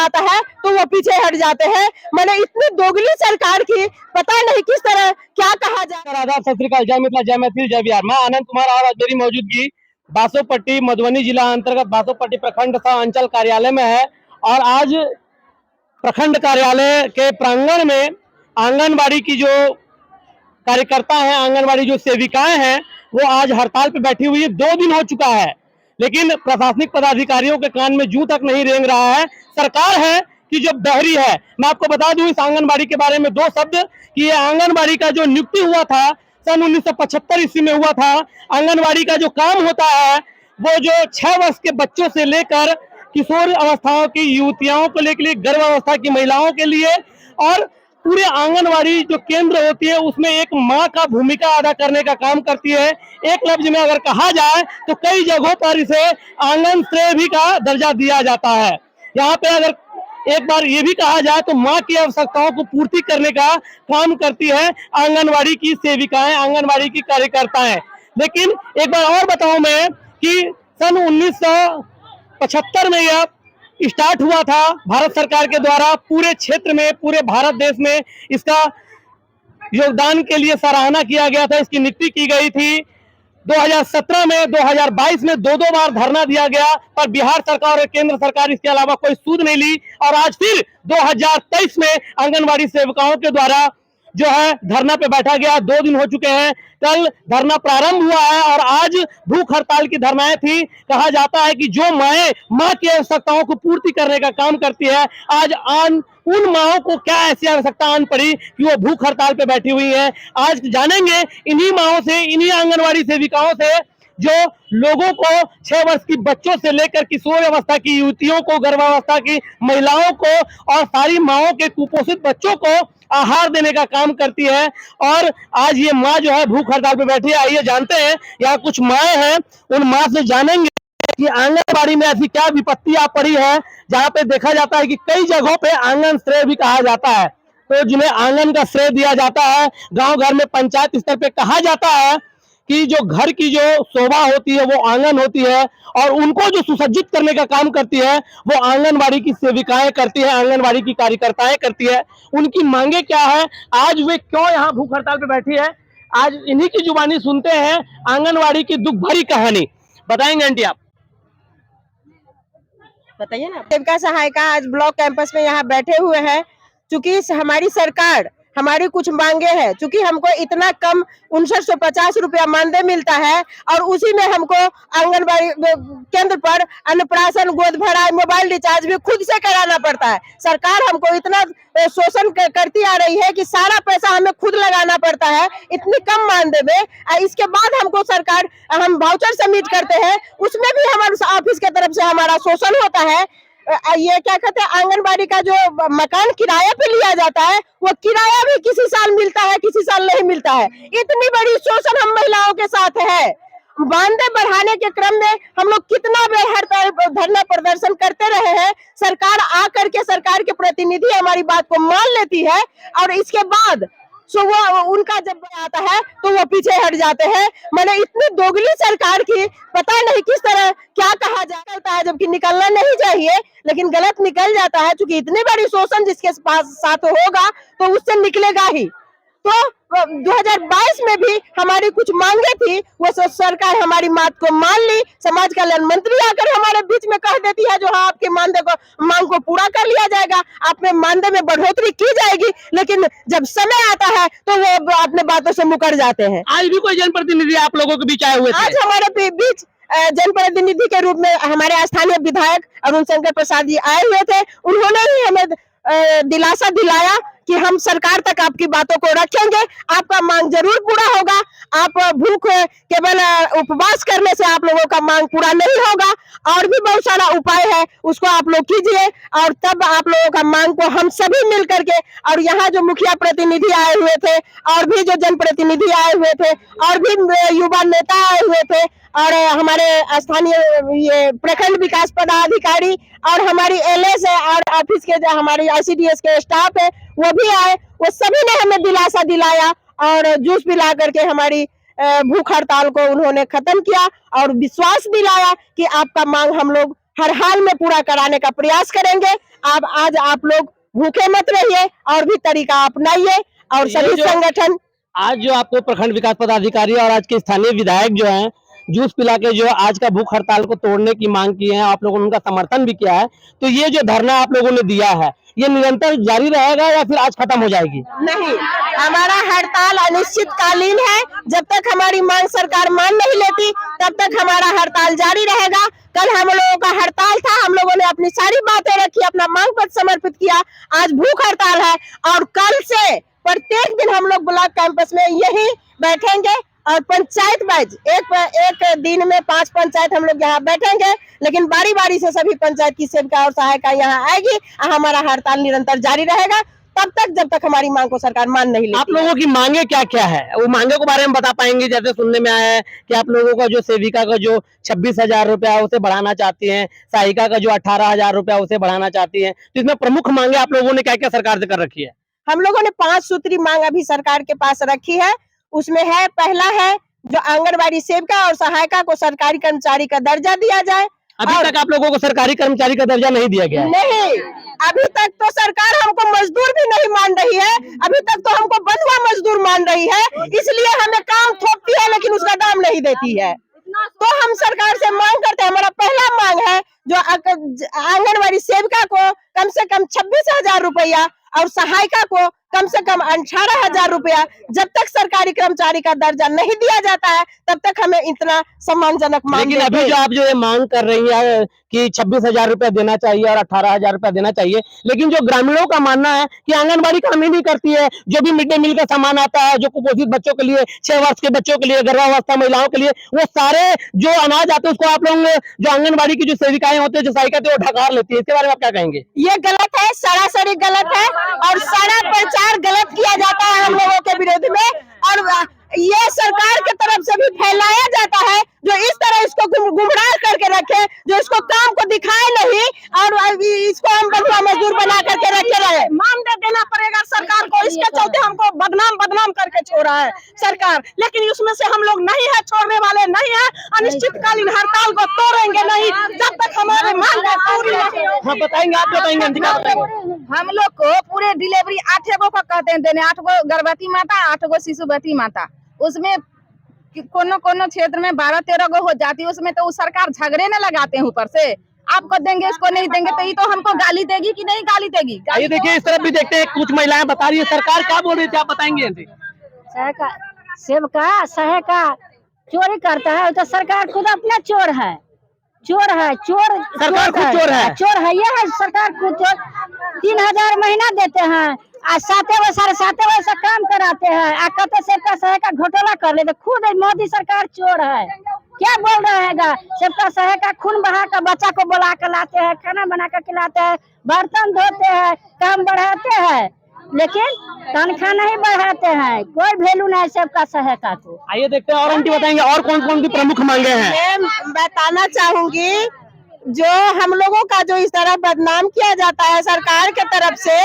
आता है तो वो पीछे हट जाते हैं। मैंने इतनी दोगली सरकार की पता नहीं किस तरह क्या कहा जाए। आदाब, सत श्री अकाल, जय मिथिला, जय मैथिल, जय बिहार। मैं आनंद कुमार और आज मेरी मौजूदगी बासोपट्टी मधुबनी जिला अंतर्गत बासोपट्टी प्रखंड सह अंचल कार्यालय में है। और आज प्रखंड कार्यालय के प्रांगण में आंगनबाड़ी की जो कार्यकर्ता हैं, आंगनबाड़ी जो सेविकाएं हैं, वो आज हड़ताल पे बैठी हुई है। 2 दिन हो चुका है, लेकिन प्रशासनिक पदाधिकारियों के कान में जूं तक नहीं रेंग रहा है। सरकार है कि जो बहरी है। मैं आपको बता दूं इस आंगनबाड़ी के बारे में 2 शब्द कि ये आंगनबाड़ी का जो नियुक्ति हुआ था सन 1975 ईस्वी में हुआ था। आंगनबाड़ी का जो काम होता है वो जो 6 वर्ष के बच्चों से लेकर किशोर अवस्थाओं की युवतियों को लेकर गर्भ अवस्था की महिलाओं के लिए, और पूरे आंगनबाड़ी जो केंद्र होती है उसमें एक माँ का भूमिका अदा करने का काम करती है। एक लफ्ज में अगर कहा जाए तो कई जगहों पर इसे आंगन श्रेय का दर्जा दिया जाता है। यहाँ पे अगर एक बार ये भी कहा जाए तो माँ की आवश्यकताओं को पूर्ति करने का काम करती है आंगनबाड़ी की सेविकाएं, आंगनबाड़ी की कार्यकर्ताएं। लेकिन एक बार और बताऊं मैं कि सन 1975 में यह स्टार्ट हुआ था भारत सरकार के द्वारा। पूरे क्षेत्र में, पूरे भारत देश में इसका योगदान के लिए सराहना किया गया था, इसकी नियुक्ति की गई थी। 2017 में, 2022 में 2 बार धरना दिया गया, पर बिहार सरकार और केंद्र सरकार इसके अलावा कोई सूद नहीं ली। और आज फिर 2023 में आंगनबाड़ी सेविकाओं के द्वारा जो है धरना पे बैठा गया। 2 दिन हो चुके हैं, कल धरना प्रारंभ हुआ है और आज भूख हड़ताल की धरनाएं थी। कहा जाता है कि जो माँ की आवश्यकताओं को पूर्ति करने का काम करती है, आज उन माओं को क्या ऐसी आवश्यकता आन पड़ी कि वो भूख हड़ताल पे बैठी हुई है। आज जानेंगे इन्हीं माओं से, इन्हीं आंगनबाड़ी सेविकाओं से जो लोगों को 6 वर्ष की बच्चों से लेकर किशोर अवस्था की युवतियों को, गर्भावस्था की महिलाओं को और सारी माओं के कुपोषित बच्चों को आहार देने का काम करती है। और आज ये माँ जो है भूख हड़ताल पे बैठी है। आइए जानते हैं, यहाँ कुछ माएँ हैं, उन माँ से जानेंगे कि आंगनबाड़ी में ऐसी क्या विपत्ति आ पड़ी है जहाँ पे देखा जाता है कि कई जगहों पे आंगन श्रेय भी कहा जाता है। तो जिन्हें आंगन का श्रेय दिया जाता है, गांव घर में पंचायत स्तर पे कहा जाता है कि जो घर की जो शोभा होती है वो आंगन होती है, और उनको जो सुसज्जित करने का काम करती है वो आंगनबाड़ी की सेविकाएं करती है, आंगनबाड़ी की कार्यकर्ताएं करती है। उनकी मांगे क्या है, आज वे क्यों यहाँ भूख हड़ताल पे बैठी है, आज इन्हीं की जुबानी सुनते हैं आंगनबाड़ी की दुख भरी कहानी। बताएंगे आंटी आप? बताइए ना। सेविका सहायिका आज ब्लॉक कैंपस में यहाँ बैठे हुए हैं, चूंकि हमारी सरकार हमारी कुछ मांगे हैं। चूंकि हमको इतना कम 5950 रुपया मानदेय मिलता है और उसी में हमको आंगनबाड़ी केंद्र पर अन्नप्राशन, गोद भराई, मोबाइल रिचार्ज भी खुद से कराना पड़ता है। सरकार हमको इतना शोषण करती आ रही है कि सारा पैसा हमें खुद लगाना पड़ता है इतनी कम मानदेय में। इसके बाद हमको सरकार, हम वाउचर सबमिट करते हैं, उसमें भी हमारे ऑफिस के तरफ से हमारा शोषण होता है। ये क्या कहते हैं, आंगनबाड़ी का जो मकान किराया पे लिया जाता है वो किराया भी किसी साल मिलता है, किसी साल नहीं मिलता है। इतनी बड़ी शोषण हम महिलाओं के साथ है। मानदेय बढ़ाने के क्रम में हम लोग कितना बेहतर धरना प्रदर्शन करते रहे हैं। सरकार आकर के, सरकार के प्रतिनिधि हमारी बात को मान लेती है और इसके बाद वो उनका जब आता है तो वो पीछे हट जाते हैं। मैंने इतनी दोगली सरकार की पता नहीं किस तरह क्या कहा जाता है, जबकि निकलना नहीं चाहिए लेकिन गलत निकल जाता है। क्योंकि इतनी बड़ी शोषण जिसके पास साथ होगा तो उससे निकलेगा ही। तो 2022 में भी हमारी कुछ मांगे थी, वो सरकार हमारी बात को मान ली। समाज कल्याण मंत्री आकर हमारे बीच में कह देती है जो हाँ आपके मांग को पूरा कर लिया जाएगा, आप में मानदेय में बढ़ोतरी की जाएगी। लेकिन जब समय आता है तो वो अपने बातों से मुकर जाते हैं। आज भी कोई जनप्रतिनिधि आप लोगों के बीच आए हुए थे? आज हमारे बीच जनप्रतिनिधि के रूप में हमारे स्थानीय विधायक अरुण शंकर प्रसाद जी आए हुए थे। उन्होंने ही हमें दिलासा दिलाया कि हम सरकार तक आपकी बातों को रखेंगे, आपका मांग जरूर पूरा होगा। आप भूख केवल उपवास करने से आप लोगों का मांग पूरा नहीं होगा, और भी बहुत सारा उपाय है, उसको आप लोग कीजिए और तब आप लोगों का मांग को हम सभी मिल करके, और यहाँ जो मुखिया प्रतिनिधि आए हुए थे और भी जो जनप्रतिनिधि आए हुए थे और भी युवा नेता आए हुए थे और हमारे स्थानीय ये प्रखंड विकास पदाधिकारी और हमारी एलएस है और ऑफिस के जो हमारी आईसीडीएस के स्टाफ है वो भी आए। वो सभी ने हमें दिलासा दिलाया और जूस पिला करके हमारी भूख हड़ताल को उन्होंने खत्म किया और विश्वास दिलाया कि आपका मांग हम लोग हर हाल में पूरा कराने का प्रयास करेंगे। अब आज आप लोग भूखे मत रहिए और भी तरीका अपनाइए और सभी संगठन। आज जो आपको प्रखंड विकास पदाधिकारी और आज के स्थानीय विधायक जो हैं जूस पिला के जो आज का भूख हड़ताल को तोड़ने की मांग की है, आप लोगों ने उनका समर्थन भी किया है, तो ये जो धरना आप लोगों ने दिया है ये निरंतर जारी रहेगा या फिर आज खत्म हो जाएगी? नहीं, हमारा हड़ताल अनिश्चितकालीन है। जब तक हमारी मांग सरकार मान नहीं लेती तब तक हमारा हड़ताल जारी रहेगा। कल हम लोगों का हड़ताल था, हम लोगों ने अपनी सारी बातें रखी, अपना मांग पत्र समर्पित किया। आज भूख हड़ताल है और कल से प्रत्येक दिन हम लोग ब्लॉक कैंपस में यही बैठेंगे और पंचायत वाइज एक दिन में 5 पंचायत हम लोग यहाँ बैठेंगे, लेकिन बारी बारी से सभी पंचायत की सेविका और सहायिका यहाँ आएगी और हमारा हड़ताल निरंतर जारी रहेगा तब तक जब तक हमारी मांग को सरकार मान नहीं लेती। आप लोगों की मांगे क्या क्या है, वो मांगे के बारे में बता पाएंगे? जैसे सुनने में आया है कि आप लोगों का जो सेविका का जो 26,000 रुपया उसे बढ़ाना चाहती हैं, सहायिका का जो 18,000 रुपया उसे बढ़ाना चाहती हैं, तो इसमें प्रमुख मांगे आप लोगों ने क्या क्या सरकार से कर रखी है? हम लोगों ने 5 सूत्री मांग अभी सरकार के पास रखी है। उसमें है, पहला है जो आंगनबाड़ी सेविका और सहायिका को सरकारी कर्मचारी का दर्जा दिया जाए। अभी तक आप लोगों को सरकारी कर्मचारी का दर्जा नहीं दिया गया है? नहीं, अभी तक तो सरकार हमको मजदूर भी नहीं मान रही है, अभी तक तो हमको बंधुआ मजदूर मान रही है, इसलिए हमें काम थोपती है लेकिन उसका दाम नहीं देती है। तो हम सरकार से मांग करते हैं, हमारा पहला मांग है जो आंगनबाड़ी सेविका को कम से कम 26,000 रुपया और सहायिका को कम से कम 18,000 रुपया, जब तक सरकारी कर्मचारी का दर्जा नहीं दिया जाता है तब तक हमें इतना सम्मानजनक मांग। लेकिन अभी जो आप जो ये मांग कर रही है कि 26,000 रुपया देना चाहिए और 18,000 रुपया देना चाहिए, लेकिन जो ग्रामीणों का मानना है कि आंगनबाड़ी काम ही नहीं करती है, जो भी मिड डे मील का सामान आता है, जो कुपोषित बच्चों के लिए, 6 वर्ष के बच्चों के लिए, गर्भावस्था महिलाओं के लिए, वो सारे जो अनाज आते हैं उसको आप लोग जो आंगनबाड़ी की जो सेविकाएं होती है, जो सहायिका थी, वो ढकार लेती है। इसके बारे में आप क्या कहेंगे? ये गलत है, सरासरी गलत है और सारा प्रचार गलत किया जाता है हम लोगों के विरोध में और ये सरकार की तरफ से भी फैलाया जाता है जो इस तरह इसको गुमराह करके रखे, जो इसको काम को दिखाए नहीं और इसको हम बंधुआ मजदूर बना करके रखे रहे। मानदेय देना पड़ेगा सरकार को, इसके चलते हमको बदनाम करके छोड़ा है सरकार, लेकिन उसमें से हम लोग नहीं है, छोड़ने वाले नहीं है। अनिश्चितकालीन हड़ताल को तोड़ेंगे नहीं जब तक हमारे मांग पूरी नहीं। हाँ बताएंगे, आप बताएंगे। हम लोग को पूरे डिलीवरी 8 गो का कहते हैं देने, 8 गो गर्भवती माता, 8 गो शिशुवती माता, उसमें कोनो क्षेत्र में 12-13 गो हो जाती है, उसमें तो सरकार झगड़े न लगाते हैं ऊपर से, आपको देंगे इसको नहीं देंगे, तो ये तो हमको गाली देगी कि नहीं गाली देगी? ये देखिए इस तरफ भी देखते हैं, कुछ महिलाएं बता रही है सरकार क्या बोल रही थी, आप बताएंगे? सेवका सहायका चोरी करता है तो सरकार खुद अपना चोर है, सरकार खुद चोर है, ये है सरकार खुद 3,000 महीना देते हैं, आज 7 से काम कराते हैं, आ कहते सबका सहायका घोटाला कर लेते, खुद मोदी सरकार चोर है। क्या बोल रहेगा? सबका सहायका खून बहा कर बच्चा को बुला कर लाते हैं, खाना बना कर खिलाते हैं, बर्तन धोते हैं, काम बढ़ाते हैं, लेकिन तनख्वाह नहीं बढ़ाते हैं, कोई वैल्यू नहीं सबका सहायता को। आइए देखते हैं और आंटी बताएंगे और कौन कौन सी प्रमुख मांगे हैं। मैं बताना चाहूंगी जो हम लोगों का जो इस तरह बदनाम किया जाता है सरकार के तरफ से,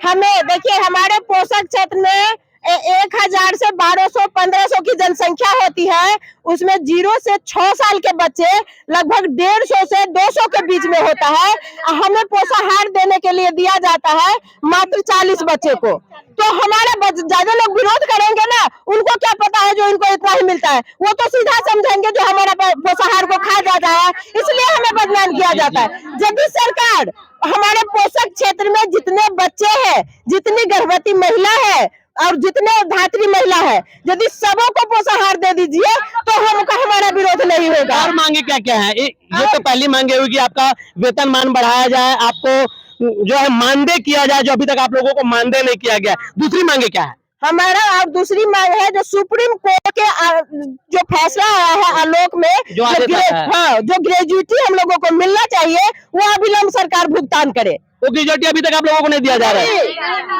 हमें देखिए हमारे पोषक क्षेत्र में 1,000 से 1,200-1,500 की जनसंख्या होती है, उसमें 0 से 6 साल के बच्चे लगभग 150 से 200 के बीच में होता है। हमें पोषाहार देने के लिए दिया जाता है मात्र 40 बच्चे को, तो हमारे ज्यादा लोग विरोध करेंगे ना, उनको क्या पता है जो इनको इतना ही मिलता है, वो तो सीधा समझेंगे जो हमारा पोषाहार को खा जाता है, इसलिए हमें बदनाम किया जाता है। यदि सरकार हमारे पोषक क्षेत्र में जितने बच्चे हैं, जितनी गर्भवती महिला है और जितने धात्री महिला है, यदि सबों को पोषाहार दे दीजिए तो हमको हमारा विरोध नहीं होगा। और मांगे क्या क्या है? ये तो पहली मांगे हुई कि आपका वेतनमान बढ़ाया जाए, आपको जो है मानदेय किया जाए, जो अभी तक आप लोगों को मानदेय नहीं किया गया। दूसरी मांगे क्या है? हमारा और दूसरी मांग है जो सुप्रीम कोर्ट के जो फैसला आया है आलोक में, जो ग्रेजुएटी हम लोगों को मिलना चाहिए वो अविलंब सरकार भुगतान करे। वो ग्रेजुएटी अभी तक आप लोगों को नहीं दिया जा रहा है।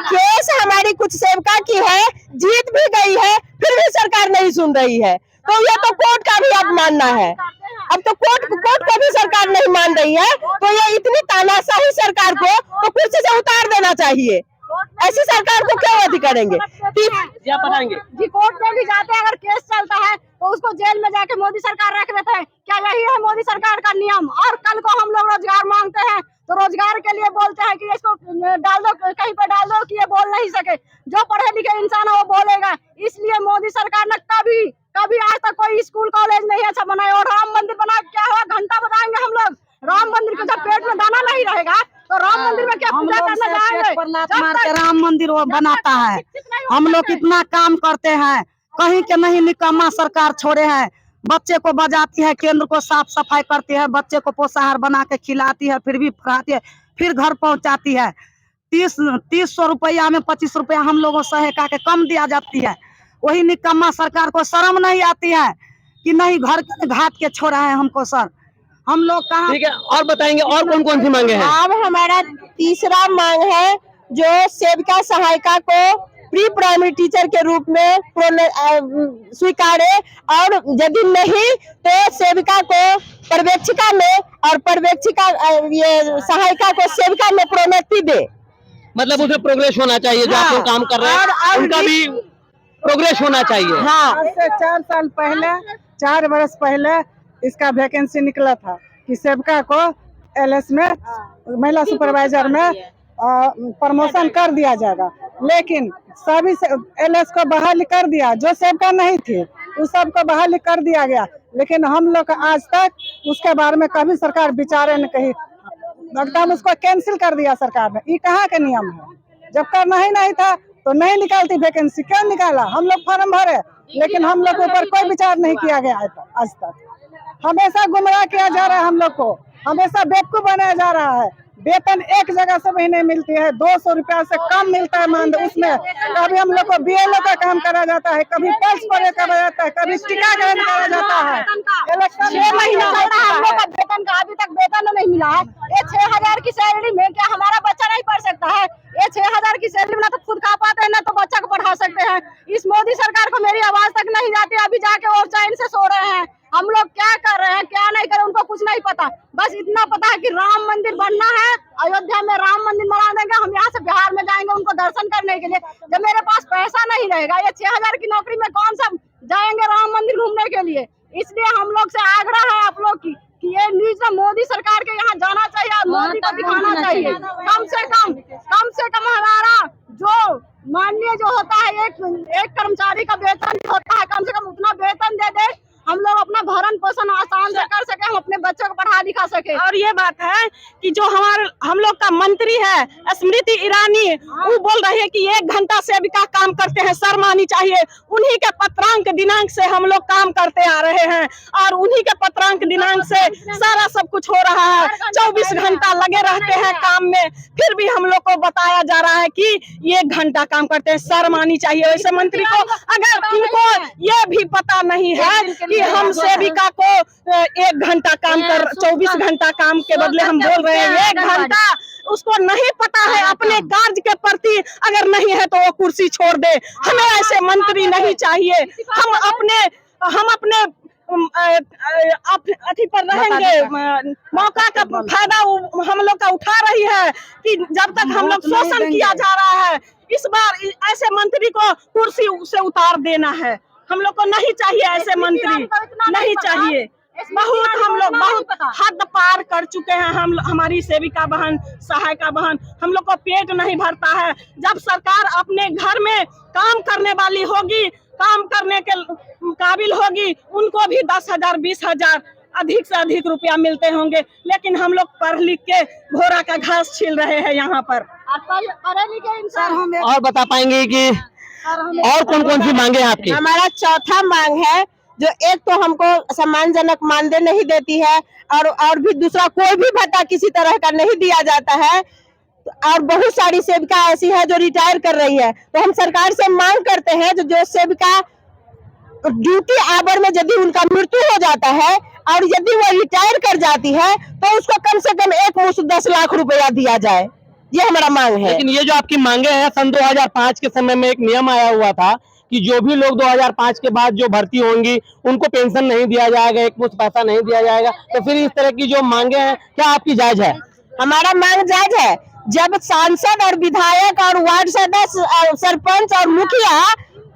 केस हमारी कुछ सेवका की है, जीत भी गई है, फिर भी सरकार नहीं सुन रही है, तो ये तो कोर्ट का भी अब मानना है। अब तो कोर्ट को भी सरकार नहीं मान रही है, तो ये इतनी तानाशाही सरकार को तो कुर्सी से उतार देना चाहिए। ऐसी सरकार को क्यों अति करेंगे? क्या बताएंगे? जी कोर्ट में भी जाते हैं, अगर केस चलता है तो उसको जेल में जाके मोदी सरकार रख देते हैं। क्या यही है मोदी सरकार का नियम? और कल को हम लोग रोजगार मांगते हैं तो रोजगार के लिए बोलते हैं कि इसको डाल दो, कहीं पर डाल दो, कि ये बोल नहीं सके। जो पढ़े लिखे इंसान है वो बोलेगा। इसलिए मोदी सरकार ने कभी आज तक कोई स्कूल कॉलेज नहीं अच्छा बनाया। और राम मंदिर बना क्या हुआ? घंटा बजाएंगे हम लोग। राम मंदिर के जब पेट में दाना नहीं रहेगा तो राम मंदिर में क्या पूजा करने जाएंगे? राम मंदिर वो बनाता है। हम लोग कितना काम करते हैं, कहीं के नहीं निकम्मा सरकार छोड़े हैं। बच्चे को बजाती है, केंद्र को साफ सफाई करती है, बच्चे को पोषाहार बना के खिलाती है, फिर भी पढ़ाती है, फिर घर पहुंचाती है। 30 रुपया में 25 रुपया हम लोगों सहायता के कम दिया जाती है। वही निकम्मा सरकार को शर्म नहीं आती है कि नहीं घर के घाट के छोड़ा है हमको सर। हम लोग कहाँ? ठीक है, और बताएंगे और कौन कौन सी मांगे हैं? अब हमारा तीसरा मांग है जो सेविका सहायिका को प्री प्राइमरी टीचर के रूप में स्वीकारे, और यदि नहीं तो सेविका को पर्यवेक्षिका में और पर्यवेक्षिका ये सहायिका को सेविका में प्रोन्नति दे। मतलब उसमें प्रोग्रेस होना चाहिए, जो आप लोग काम कर रहे हैं उनका भी प्रोग्रेस होना चाहिए। हाँ, आज से 4 साल पहले, 4 वर्ष पहले इसका वैकेंसी निकला था कि सेविका को एलएस में, महिला सुपरवाइजर में प्रमोशन कर दिया जाएगा। लेकिन सभी एलएस को बहाली कर दिया, जो सेविका नहीं थी उस सबको बहाली कर दिया गया। लेकिन हम लोग आज तक उसके बारे में कभी सरकार विचारे न कही, एकदम उसको कैंसिल कर दिया सरकार ने। ये कहाँ का नियम है? जब करना ही नहीं था तो नहीं निकालती वैकेंसी, क्यों निकाला? हम लोग फॉर्म भरे लेकिन हम लोग के ऊपर कोई विचार नहीं किया गया है आज तक। हमेशा गुमराह किया जा रहा है, हम लोग को हमेशा बेवकूफ बनाया जा रहा है। वेतन एक जगह से महीने मिलती है, 200 रुपया से कम मिलता है मानदेय। उसमें कभी हम लोग को बीएलओ का काम करा जाता है, कभी पल्स पर करा जाता है, कभी टीकाकरण करा जाता है। इलेक्शन 6 महीना हो रहा है हम लोग का वेतन का, अभी तक वेतन नहीं मिला है। ये 6000 की सैलरी में क्या हमारा बच्चा नहीं पढ़ सकता है? ये 6000 की सैलरी में ना तो खुद खा पाते हैं ना तो बच्चा को पढ़ा सकते हैं। इस मोदी सरकार को मेरी आवाज तक नहीं जाती। अभी जाके और चैन से सो रहे हैं। हम लोग क्या कर रहे हैं क्या नहीं कर रहे उनको कुछ नहीं पता। बस इतना पता है कि राम मंदिर बनना है, अयोध्या में राम मंदिर बना देंगे। हम यहाँ से बिहार में जाएंगे उनको दर्शन करने के लिए। जब मेरे पास पैसा नहीं रहेगा, ये 6000 की नौकरी में कौन सा जाएंगे राम मंदिर घूमने के लिए? इसलिए हम लोग से आग्रह है आप लोग की कि ये न्यूज मोदी सरकार के यहाँ जाना चाहिए और मोदी को दिखाना चाहिए। कम से कम हमारा जो माननीय जो होता है एक कर्मचारी का वेतन होता है, कम से कम उतना वेतन दे दे, हम लोग अपना भरण पोषण आसान से कर सके, हम अपने बच्चों को पढ़ा लिखा सके। और ये बात है कि जो हम लोग का मंत्री है स्मृति ईरानी, वो बोल रही है कि 1 घंटा सेविका काम करते हैं, शर्म आनी चाहिए। उन्हीं के पत्रांक दिनांक से हम लोग काम करते आ रहे हैं और उन्हीं के पत्रांक दिनांक से सारा सब कुछ हो रहा है। 24 घंटा लगे रहते हैं काम में, फिर भी हम लोग को बताया जा रहा है कि 1 घंटा काम करते हैं। शर्म आनी चाहिए वैसे मंत्री को। अगर इनको ये भी पता नहीं है कि हम सेविका को 1 घंटा काम कर 24 घंटा काम के बदले हम बोल रहे हैं 1 घंटा, उसको नहीं पता है अपने कार्य के प्रति। अगर नहीं है तो वो कुर्सी छोड़ दे। हमें ऐसे मंत्री नहीं चाहिए। हम अपने अथी पर रहेंगे, मौका का फायदा हम लोग का उठा रही है कि जब तक हम लोग शोषण किया जा रहा है, इस बार ऐसे मंत्री को कुर्सी से उतार देना है। हम लोग को नहीं चाहिए ऐसे मंत्री, नहीं चाहिए। बहुत हम लोग बहुत हद पार कर चुके हैं। हमारी सेविका बहन, सहायिका बहन, हम लोग को पेट नहीं भरता है। जब सरकार अपने घर में काम करने वाली होगी, काम करने के काबिल होगी, उनको भी 10,000 20,000 अधिक से अधिक रुपया मिलते होंगे। लेकिन हम लोग पढ़ लिख के घोड़ा का घास छील रहे हैं यहाँ पर। और बता पाएंगे कि और कौन कौन सी मांगे हैं आपकी? हमारा चौथा मांग है जो एक तो हमको सम्मानजनक मानदेय नहीं देती है और भी दूसरा कोई भी भत्ता किसी तरह का नहीं दिया जाता है। और बहुत सारी सेविका ऐसी है जो रिटायर कर रही है। तो हम सरकार से मांग करते हैं जो सेविका ड्यूटी आवर में यदि उनका मृत्यु हो जाता है और यदि वो रिटायर कर जाती है तो उसको कम से कम एक मुश्त 10 लाख रुपया दिया जाए। ये हमारा मांग है। लेकिन ये जो आपकी मांगे हैं, सन 2005 के समय में एक नियम आया हुआ था कि जो भी लोग 2005 के बाद जो भर्ती होंगी उनको पेंशन नहीं दिया जाएगा, एक मुश्त पैसा नहीं दिया जाएगा। तो फिर इस तरह की जो मांगे हैं क्या आपकी जायज है? हमारा मांग जायज है। जब सांसद और विधायक और वार्ड सदस्य और सरपंच और मुखिया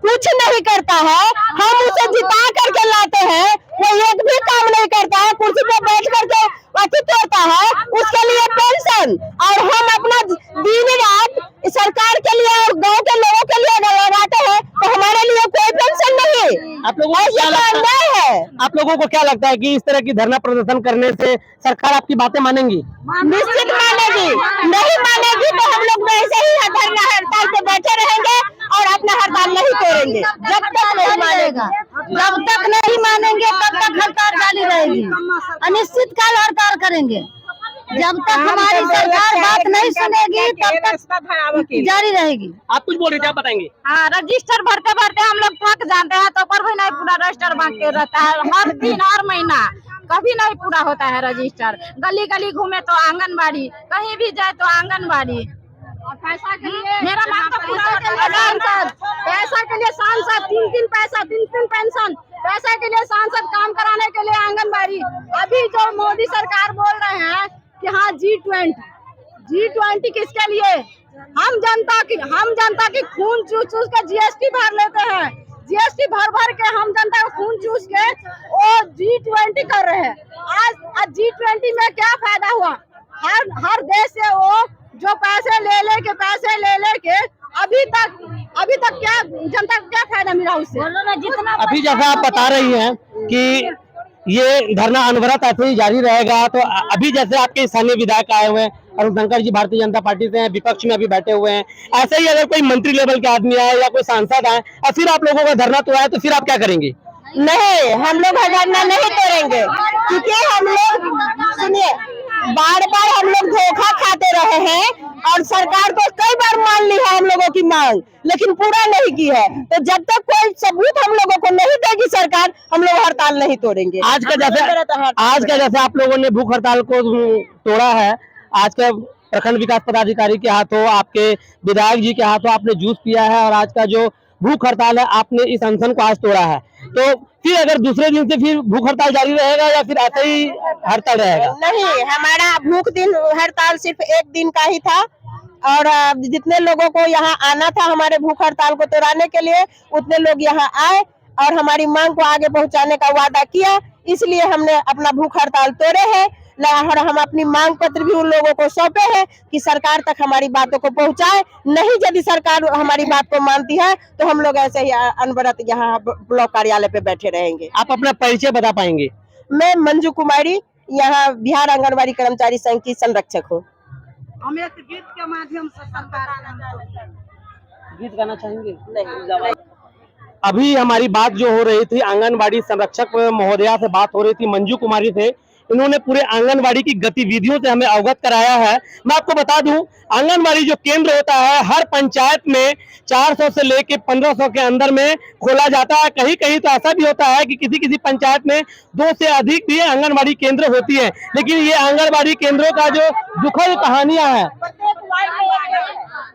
कुछ नहीं करता है, हम उसे जिता करके लाते हैं, वो एक भी काम नहीं करता है, कुर्सी पे बैठ करके अति तोड़ता है, उसके लिए पेंशन, और हम अपना दिन रात सरकार के लिए और गांव के लोगों के लिए लगाते हैं, तो हमारे लिए कोई पेंशन नहीं। आप लोगों को क्या लगता है? आप लोगों को क्या लगता है कि इस तरह की धरना प्रदर्शन करने से सरकार आपकी बातें मानेंगी? निश्चित मानेगी, नहीं मानेगी तो हम लोग वैसे ही धरना हड़ताल पे बैठे रहेंगे और अपना हड़ताल नहीं तोड़ेंगे जब तक नहीं मानेगा। जब तक नहीं मानेंगे तब तक हड़ताल जारी रहेगी, अनिश्चित काल हड़ताल करेंगे। जब तक हमारी सरकार बात नहीं सुनेगी तब तक जारी रहेगी। आप कुछ बोल रहे थे, आप बताएंगे? हाँ, रजिस्टर भरते भरते हम लोग थक जाते हैं, तो पर भी नहीं पूरा रजिस्टर बाकी रहता है, हर दिन हर महीना कभी नहीं पूरा होता है रजिस्टर। गली गली घूमे तो आंगनबाड़ी, कहीं भी जाए तो आंगनबाड़ी। और पैसा के लिए मेरा मांग तो पूरा सांसद, पैसा के लिए सांसद, तीन पैसा, तीन पेंशन, पैसा के लिए सांसद, काम कराने के लिए आंगनबाड़ी। अभी जो मोदी सरकार बोल रहे हैं कि हाँ G20 किसके लिए? हम जनता की खून चूस के जीएसटी भर लेते हैं, जीएसटी भर के हम जनता का खून चूस के वो G20 कर रहे हैं। आज G20 में क्या फायदा हुआ? हर देश से वो जो पैसे ले के अभी तक क्या जनता को क्या फायदा मिला उससे? जितना अभी जैसा आप बता रही हैं कि ये धरना अनवरत ऐसे ही जारी रहेगा, तो अभी जैसे आपके स्थानीय विधायक आए हुए हैं अरुण शंकर जी भारतीय जनता पार्टी से हैं, विपक्ष में अभी बैठे हुए हैं, ऐसे ही अगर कोई मंत्री लेवल के आदमी आए या कोई सांसद आए और फिर आप लोगों का धरना तोड़ा तो फिर आप क्या करेंगे? नहीं, हम लोग धरना नहीं तोड़ेंगे, क्योंकि हम लोग सुनिए बार हम लोग धोखा खाते रहे हैं और सरकार तो कई बार मान ली है हम लोगों की मांग, लेकिन पूरा नहीं की है। तो जब तक कोई सबूत हम लोगों को नहीं देगी सरकार, हम लोग हड़ताल नहीं तोड़ेंगे। आज का जैसे आप लोगों ने भूख हड़ताल को तोड़ा है, आज का प्रखंड विकास पदाधिकारी के हाथों, आपके विधायक जी के हाथों आपने जूस पिया है, और आज का जो भूख हड़ताल है आपने इस अनशन को आज तोड़ा है, तो फिर अगर दूसरे दिन से फिर भूख हड़ताल जारी रहेगा या फिर ऐसे ही हड़ताल रहेगा? नहीं, हमारा भूख दिन हड़ताल सिर्फ एक दिन का ही था, और जितने लोगों को यहाँ आना था हमारे भूख हड़ताल को तोड़ाने के लिए, उतने लोग यहाँ आए और हमारी मांग को आगे पहुँचाने का वादा किया, इसलिए हमने अपना भूख हड़ताल तोड़े हैं। और हम अपनी मांग पत्र भी उन लोगों को सौंपे हैं कि सरकार तक हमारी बातों को पहुंचाए। नहीं, यदि सरकार हमारी बात को मानती है तो हम लोग ऐसे ही अनवरत यहाँ ब्लॉक कार्यालय पे बैठे रहेंगे। आप अपना परिचय बता पाएंगे? मैं मंजू कुमारी, यहाँ बिहार आंगनबाड़ी कर्मचारी संघ की संरक्षक हूँ। हम एक गीत के माध्यम से गीत गाना चाहेंगे? नहीं। अभी हमारी बात जो हो रही थी आंगनबाड़ी संरक्षक महोदया से बात हो रही थी, मंजू कुमारी से, इन्होंने पूरे आंगनबाड़ी की गतिविधियों से हमें अवगत कराया है। मैं आपको बता दूं, आंगनबाड़ी जो केंद्र होता है हर पंचायत में 400 से लेके 1500 के अंदर में खोला जाता है। कहीं कहीं तो ऐसा भी होता है कि किसी पंचायत में 2 से अधिक भी आंगनबाड़ी केंद्र होती है। लेकिन ये आंगनबाड़ी केंद्रों का जो दुखद कहानियां हैं,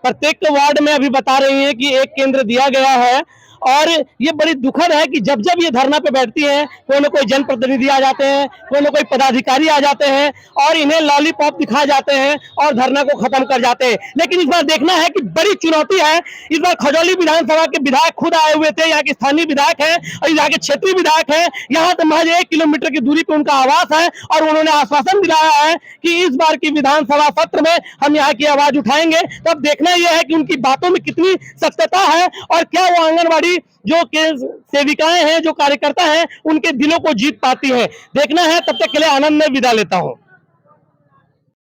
प्रत्येक वार्ड में अभी बता रही है कि एक केंद्र दिया गया है, और ये बड़ी दुखद है कि जब जब ये धरना पे बैठती हैं, कोई न कोई जनप्रतिनिधि आ जाते हैं, कोई न कोई पदाधिकारी आ जाते हैं और इन्हें लॉलीपॉप दिखा जाते हैं और धरना को खत्म कर जाते हैं। लेकिन इस बार देखना है कि बड़ी चुनौती है। इस बार खजौली विधानसभा के विधायक खुद आए हुए थे, यहाँ के स्थानीय विधायक हैं और यहाँ के क्षेत्रीय विधायक हैं। यहाँ से महज 1 किलोमीटर की दूरी पे उनका आवास है, और उन्होंने आश्वासन दिलाया है कि इस बार की विधानसभा सत्र में हम यहाँ की आवाज उठाएंगे। तो अब देखना यह है कि उनकी बातों में कितनी सत्यता है और क्या वो आंगनबाड़ी जो सेविकाएं हैं, जो कार्यकर्ता हैं, उनके दिलों को जीत पाती है। देखना है। तब तक के लिए आनंद में विदा लेता हूं।